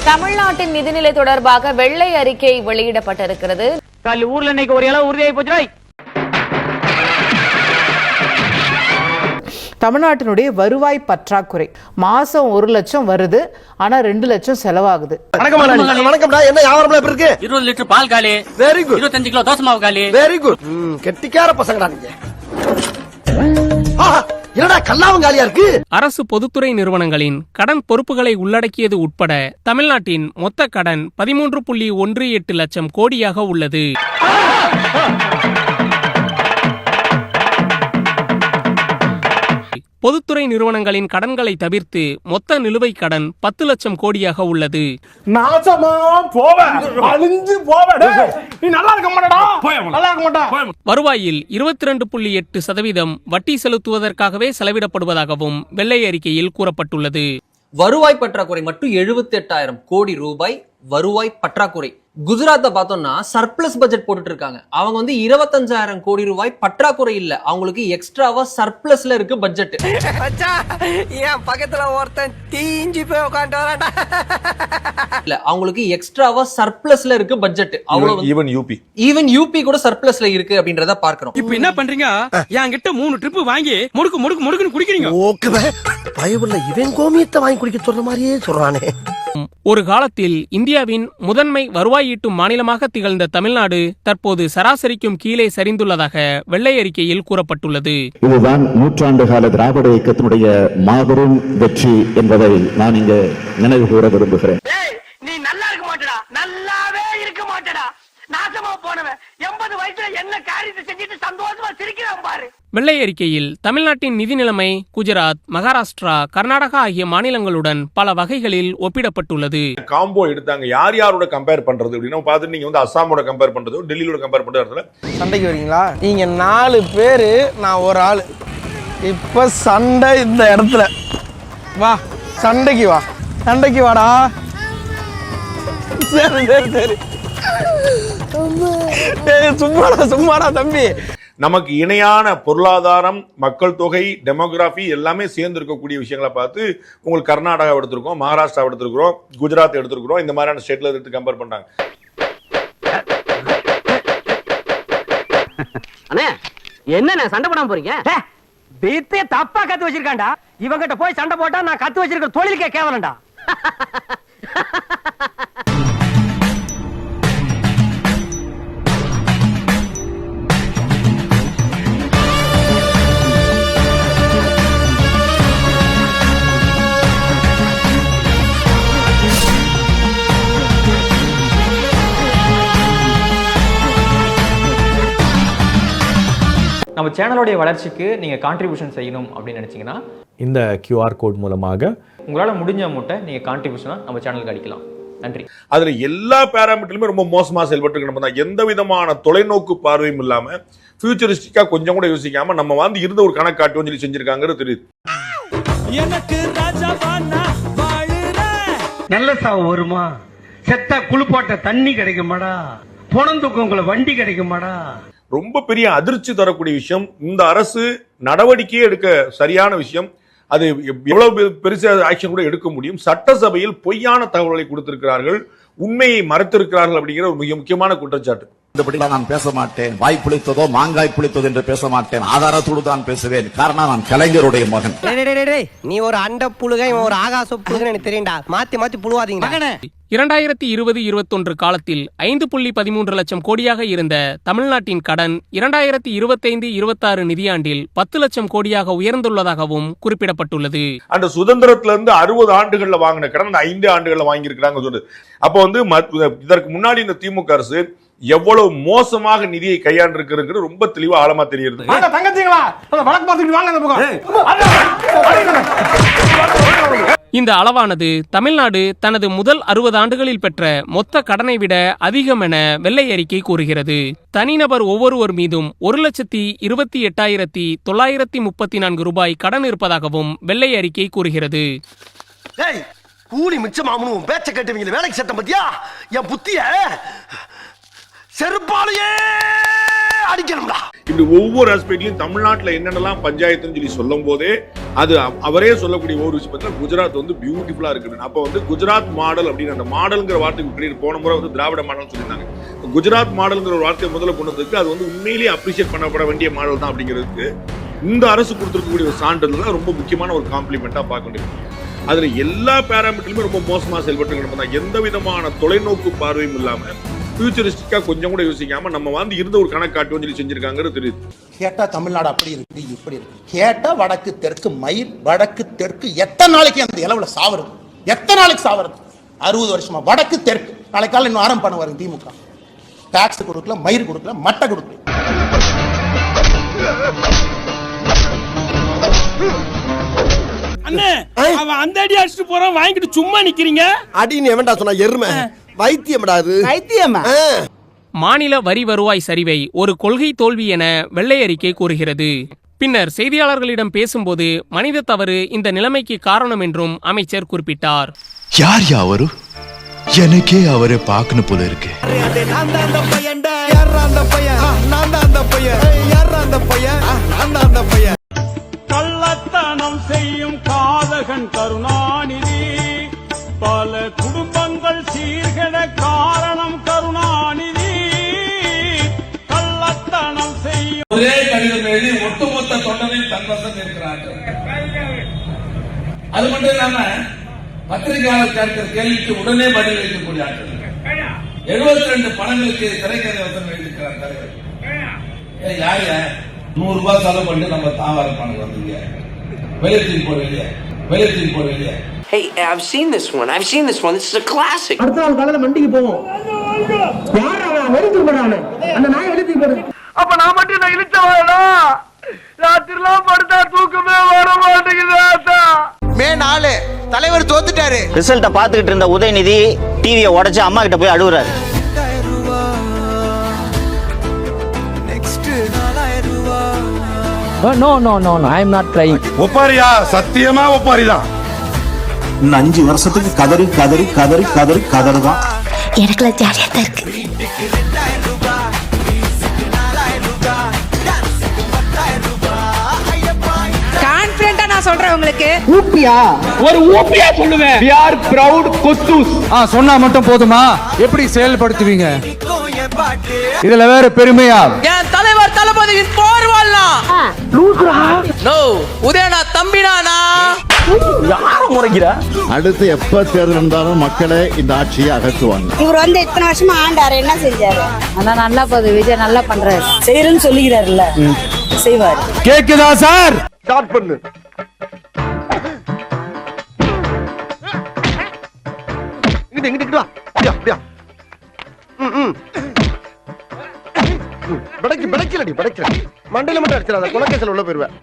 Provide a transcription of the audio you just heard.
தமிழ்நாட்டின் நிதிநிலை தொடர்பாக வெள்ளை அறிக்கை வெளியிடப்பட்டிருக்கிறது. ஊர்ல இன்னைக்கு ஒரு இளவு உறுதியாகி போச்சு. தமிழ்நாட்டினுடைய வருவாய் பற்றாக்குறை மாசம் 1 லட்சம் வருது, ஆனா 2 லட்சம் செலவாகுது. என்ன வியாபாரம் எப்படி இருக்கு? 20 லிட்டர் பால் காலி. Very good. 25 கிலோ தோசை மாவு காலி. Very good. கெட்டிக்கார பசங்கடா நீங்க. என்னடா கல்லாவும் காலியா இருக்கு? அரசு பொதுத்துறை நிறுவனங்களின் கடன் பொறுப்புகளை உள்ளடக்கியது உட்பட தமிழ்நாட்டின் மொத்த கடன் 13.18 லட்சம் கோடியாக உள்ளது. பொதுத்துறை நிறுவனங்களின் கடன்களை தவிர்த்து மொத்த நிலுவைக் கடன் 10 லட்சம் கோடியாக உள்ளது. வருவாயில் 22.8% வட்டி செலுத்துவதற்காகவே செலவிடப்படுவதாகவும் வெள்ளை அறிக்கையில் கூறப்பட்டுள்ளது. வருவாய் பற்றாக்குறை மட்டும் 78,000 கோடி ரூபாய் வருவாய் பற்றாக்குறை. குஜராத்தை பார்த்தோம்னா சர்ப்ளஸ் பட்ஜெட் போட்டுட்டு இருக்காங்க. அவங்க 25,000 கோடி ரூபாய் பற்றாக்குறை இல்ல, அவங்களுக்கு எக்ஸ்ட்ராவா சர்ப்ளஸ்ல இருக்கு பட்ஜெட். என் பக்கத்துல ஒருத்தன் தீஞ்சு போய் உட்காந்து வரான்டா. இல்ல, அவங்களுக்கு எக்ஸ்ட்ராவா சர்ப்ளஸ்ல இருக்கு பட்ஜெட். அவ்வளவு ஈவன் யூபி கூட சர்ப்ளஸ்ல இருக்கு அப்படின்றத பார்க்கிறோம். இப்போ என்ன பண்றீங்க? என்கிட்ட 3 ட்ரிப் வாங்கி முடுக்கு குடிக்கிறீங்க. ஓகே பயவுள்ள இவன் கோமியத்தை வாங்கி குடிக்க சொல்ற மாதிரியே சொல்றானே. ஒரு காலத்தில் இந்தியாவின் முதன்மை வருவாய் ஈட்டும் மாநிலமாக திகழ்ந்த தமிழ்நாடு தற்போது சராசரிக்கும் கீழே சரிந்துள்ளதாக வெள்ளை அறிக்கையில் கூறப்பட்டுள்ளது. இதுதான் நூற்றாண்டு கால திராவிட இயக்கத்தினுடைய மாபெரும் வெற்றி என்பதை நான் இங்க நினைவு கூற விரும்புகிறேன். நீ நல்லா இருக்க மாட்டடா, நல்லாவே இருக்க மாட்டடா. நாசமா போனவன் 80 வயசுல என்ன காரியத்தை செஞ்சுட்டு சந்தோஷமா சிரிக்கிறான் பாரு. வெள்ளை அறிக்கையில் தமிழ்நாட்டின் நிதி நிலைமை குஜராத், மகாராஷ்டிரா, கர்நாடகா ஆகிய மாநிலங்களுடன் பல வகைகளில் ஒப்பிடப்பட்டுள்ளது. காம்போ எடுத்தாங்க. யார் யாரோட கம்பேர் பண்றது அப்படின்னா பார்த்து நீங்க அசாமோட கம்பேர் பண்றதோ டெல்லியோட கம்பேர் பண்றதுல சண்டைக்கு வரீங்களா? நீங்க 4 பேரு, நான் ஒரு ஆளு. இப்ப சண்டை இந்த இடத்துல. வா சண்டைக்கு வா, சண்டைக்கு வாடா. சரி சரி சரி சும்மாடா தம்பி. நமக்கு இணையான பொருளாதாரம், மக்கள் தொகை, டெமோகிராஃபி எல்லாமே சேர்ந்து இருக்கக்கூடிய விஷயங்களை பார்த்து உங்களுக்கு கர்நாடகா எடுத்திருக்கோம், மகாராஷ்டிரா எடுத்திருக்கிறோம், குஜராத் எடுத்திருக்கிறோம். இந்த மாதிரியான ஸ்டேட்ல எடுத்து கம்பேர் பண்றாங்க. அண்ணே என்ன சண்டை போடாம போறீங்க? பீத்தே தப்பா கத்து வச்சிருக்காண்டா. இவங்கிட்ட போய் சண்டை போட்டா நான் கத்து வச்சிருக்க தொழிலுக்கே கேவலண்டா. நம்ம சேனலோடைய வளர்ச்சிக்கு நீங்கள் கான்ட்ரிபியூஷன் செய்யணும் அப்படின்னு நினச்சிங்கன்னா இந்த QR கோட் மூலமாக உங்களால் முடிஞ்ச அமௌண்ட்டை நீங்கள் கான்ட்ரிபியூஷனாக நம்ம சேனலுக்கு அளிக்கலாம். நன்றி. அதுல எல்லா பேராமீட்டருமே ரொம்ப மோசமா செயல்பட்டு நம்ம தான் எந்த விதமான தொலைநோக்கு பார்வையும் இல்லாம ஃபியூச்சரிஸ்டிக்கா கொஞ்சம் கூட யோசிக்காம நம்ம இருந்த ஒரு கணக்கு காட்டுவோம் சொல்லி செஞ்சிருக்காங்கிறது தெரியுது. நல்ல சாவு வருமா? செத்தா குளிப்பாட்ட தண்ணி கிடைக்குமாடா? பொணந்துக்கு உங்களை வண்டி கிடைக்குமாடா? ரொம்ப பெரிய அதிர்ச்சி தரக்கூடிய விஷயம். இந்த அரசு நடவடிக்கையே எடுக்க சரியான விஷயம். அது எவ்வளவு பெருசா ஆக்ஷன் கூட எடுக்க முடியும். சட்டசபையில் பொய்யான தகவல்களை கொடுத்திருக்கிறார்கள், உண்மையை மறைத்திருக்கிறார்கள் அப்படிங்கிற ஒரு மிக முக்கியமான குற்றச்சாட்டு. நான் பேச மாட்டேன். வாய் புளித்ததோ மாங்காய் புளித்ததோ என்று பேச மாட்டேன். ஆதாரத்தோடு தான் பேசுவேன். காரணம் நான் கலைஞருடைய மகன். நீ ஒரு அண்ட புழுக, இவன் ஒரு ஆகாச புழுகன்னு எனக்கு தெரியும்டா. மாத்தி புழுவாதீங்க. 2020-21 காலத்தில் 5.13 லட்சம் கோடியாக இருந்த தமிழ்நாட்டின் கடன் 2025-26 நிதியாண்டில் 10 லட்சம் கோடியாக உயர்ந்துள்ளதாகவும் குறிப்பிடப்பட்டுள்ளது. அந்த சுதந்திரத்திலிருந்து 60 ஆண்டுகள்ல வாங்கின கடன் 5 ஆண்டுகள்ல வாங்கியிருக்கிறாங்க சொல்லுது. அப்போ இதற்கு முன்னாடி இந்த திமுக அரசு எவ்வளவு மோசமாக நிதியை கையாண்டிருக்கிறது ரொம்ப தெளிவா ஆழமா தெரியுது. இந்த அளவானது தமிழ்நாடு தனது முதல் 60 ஆண்டுகளில் பெற்ற மொத்த கடனை விட அதிகம் என வெள்ளை அறிக்கை கூறுகிறது. தனிநபர் ஒவ்வொருவர் மீதும் 1,28,934 ரூபாய் கடன் இருப்பதாகவும் வெள்ளை அறிக்கை கூறுகிறது. கூலி மிச்சமாமனும் பேச்ச கட்டுவீங்க வேலைக்கு சட்டம் பத்தியா என் புத்திய செருப்பாலையே அடிக்கணும்டா. இப்படி ஒவ்வொரு ஆஸ்பெக்ட்லயும் தமிழ்நாட்டுல என்னென்னலாம் பஞ்சாயத்துன்னு சொல்லி சொல்லும் போதே அது அவரே சொல்லக்கூடிய ஒரு விஷயம் குஜராத் வந்து பியூட்டிஃபுல்லா இருக்குது. அப்ப வந்து குஜராத் மாடல் அப்படின்னு அந்த மாடல்ங்கிற வார்த்தைக்கு போன முறை வந்து திராவிட மாடல் சொல்லியிருந்தாங்க. குஜராத் மாடல்ங்கிற ஒரு வார்த்தையை முதல்ல கொண்டதுக்கு அது வந்து உண்மையிலேயே அப்ரிஷியேட் பண்ணப்பட வேண்டிய மாடல் தான் அப்படிங்கிறதுக்கு இந்த அரசு கொடுத்திருக்கக்கூடிய ஒரு சான்றிதழ் தான் ரொம்ப முக்கியமான ஒரு காம்ப்ளிமெண்டா பார்க்க வேண்டியது. அதுல எல்லா பேராமீட்டருமே ரொம்ப மோசமா செயல்பட்டு எந்த விதமான தொலைநோக்கு பார்வையும் இல்லாம ஃபியூச்சரிஸ்டிக்கா கொஞ்சம் கூட யோசிக்காம நம்ம வந்து இருந்த ஒரு கணக்கு காட்டுவோம் சொல்லி செஞ்சிருக்காங்கிறது தெரியுது. கேட்டா தமிழ்நாடு அப்படி இருக்கு இப்படி இருக்கு. கேட்டா வடக்கு தெற்கு மயில் வடக்கு தெற்கு எத்தனை நாளைக்கு அந்த இளவுல சாவறது? எத்தனை நாளைக்கு சாவறது? 60 வருஷமா வடக்கு தெற்கு. நாளைக்கு காலையில் இன்னும் ஆரம்பம் பண்ண வரும் திமுக. டாக்ஸ் கொடுக்கல, மயிர் கொடுக்கல, மட்டை கொடுக்கல. அண்ணே அவன் அந்த அடி அடிச்சுட்டு போறான், வாங்கிட்டு சும்மா நிக்கிறீங்க. அடின்னு எவன்டா சொன்னா? எருமை வைத்தியம்டா அது. வைத்தியமா? மாநில வரி வருவாய் சரிவை ஒரு கொள்கை தோல்வி என வெள்ளை அறிக்கை கூறுகிறது. பின்னர் செய்தியாளர்களிடம் பேசும்போது மனித தவறு இந்த நிலைமைக்கு காரணம் என்றும் அமைச்சர் குறிப்பிட்டார். யார் அவரு? எனக்கே அவரை பார்க்கணும் போல இருக்கு. கள்ளத்தனம் செய்யும் காதகன் கருணாநிதி, பல குடும்பங்கள் சீர்கெட காரணம் கருணாநிதி. கள்ளத்தனம் செய்யும் ஒரே கடிதம் எழுதி ஒட்டுமொத்த தொண்டரின் தன்வசம் இருக்கிறார்கள். அது மட்டும் இல்லாம பத்திரிகையாளர் கேட்கிற கேள்விக்கு உடனே பதில் அளிக்கக்கூடிய ஆட்கள். 72 படங்களுக்கு திரைக்கதை வசனம் எழுதியிருக்கிறார் தலைவர். யாரு 100 ரூபாய் செலவு பண்ணி நம்ம தாவார பணம் வந்தீங்க, வெளியத்தில் போடுவீங்க. Hey, I've seen this one. This is a classic. அடுத்த நாள் காலையில மண்டிக்கு போவோம். யார் அவன்? வெளியே போறானே அந்த நாய் வெளியே போடு. அப்ப நான் மட்டும் நான் இழுச்சவாடா? ராத்திரிலாம் படுத்தா தூக்கமே வர மாட்டேங்குது. மே 4 தலைவர் தோத்துட்டாரு. ரிசல்ட்ட பாத்துக்கிட்டு இருந்த உதயநிதி டிவியை உடைச்சு அம்மா கிட்ட போய் அழுகுறாரு. No, I am not crying. ஒப்பாரியா? சத்தியமா ஒப்பாரிதான். 5 வருஷத்துக்கு கதறுதான். எனக்குள்ள ஜாலியா தான் இருக்கு. கான்ஃபிடென்ட்டா நான் சொல்றேன் உங்களுக்கு. ஊப்பியா? ஒரு ஊப்பியா சொல்லுவேன். We are proud கொத்தூஸ். சொன்னா மட்டும் போதுமா? எப்படி செயல்படுத்துவீங்க? இதுல வேற பெருமையா? என் தலைவர் தளபதியின் போர்வாள்னா நோ உதயனா தம்பினானா யார முறைக்கிறா? அடுத்து எப்ப தேர்தல் நடந்தாலும் மக்களே இந்த ஆட்சியை அகற்றுவாங்க. இவர் வந்து இத்தனை வருஷமா ஆண்டாரு, என்ன செஞ்சாரு? அதான் நல்லா போகுது, விஜய் நல்லா பண்றாரு. செய்யறேன்னு சொல்லிக்கிறாருல்ல, செய்வார். கேக்குதா சார்? ஸ்டார்ட் பண்ணு. இங்கிட்டு வா. அப்படியா? படைக்கலடி. மண்டையில மட்டும் அடிச்சிடாத, கொலைகேஸ்ல உள்ள போயிருவேன்.